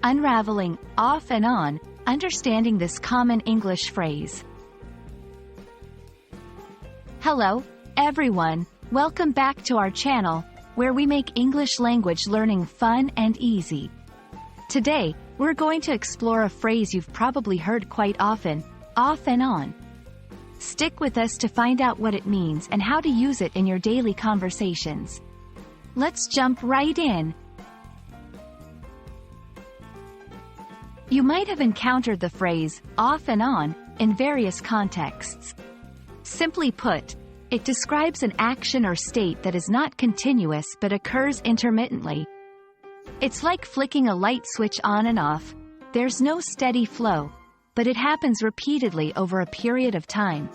Unraveling, off and on, understanding this common English phrase. Hello, everyone. Welcome back to our channel, where we make English language learning fun and easy. Today, we're going to explore a phrase you've probably heard quite often, off and on. Stick with us to find out what it means and how to use it in your daily conversations. Let's jump right in. You might have encountered the phrase, off and on, in various contexts. Simply put, it describes an action or state that is not continuous but occurs intermittently. It's like flicking a light switch on and off. There's no steady flow, but it happens repeatedly over a period of time.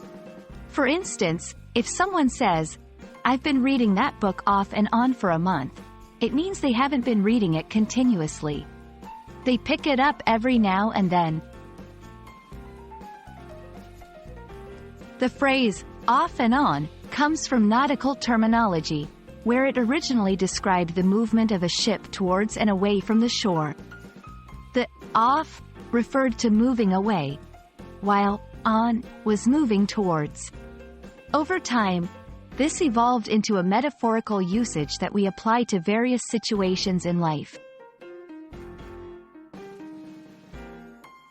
For instance, if someone says, "I've been reading that book off and on for a month," it means they haven't been reading it continuously. They pick it up every now and then. The phrase, off and on, comes from nautical terminology, where it originally described the movement of a ship towards and away from the shore. The off referred to moving away, while on was moving towards. Over time, this evolved into a metaphorical usage that we apply to various situations in life.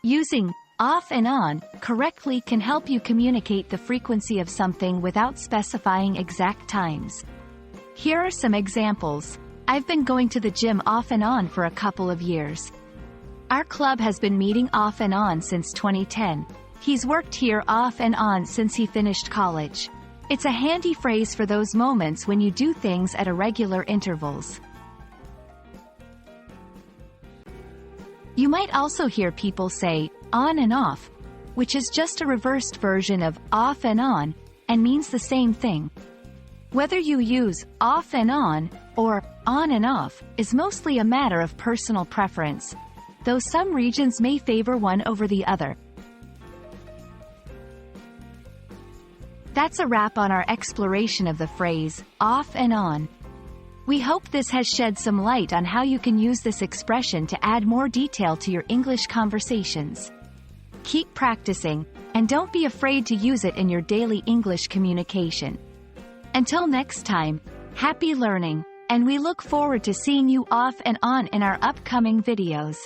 Using off and on correctly can help you communicate the frequency of something without specifying exact times. Here are some examples. I've been going to the gym off and on for a couple of years. Our club has been meeting off and on since 2010. He's worked here off and on since he finished college. It's a handy phrase for those moments when you do things at irregular intervals. You might also hear people say, on and off, which is just a reversed version of off and on, and means the same thing. Whether you use off and on, or on and off, is mostly a matter of personal preference, though some regions may favor one over the other. That's a wrap on our exploration of the phrase, off and on. We hope this has shed some light on how you can use this expression to add more detail to your English conversations. Keep practicing, and don't be afraid to use it in your daily English communication. Until next time, happy learning, and we look forward to seeing you off and on in our upcoming videos.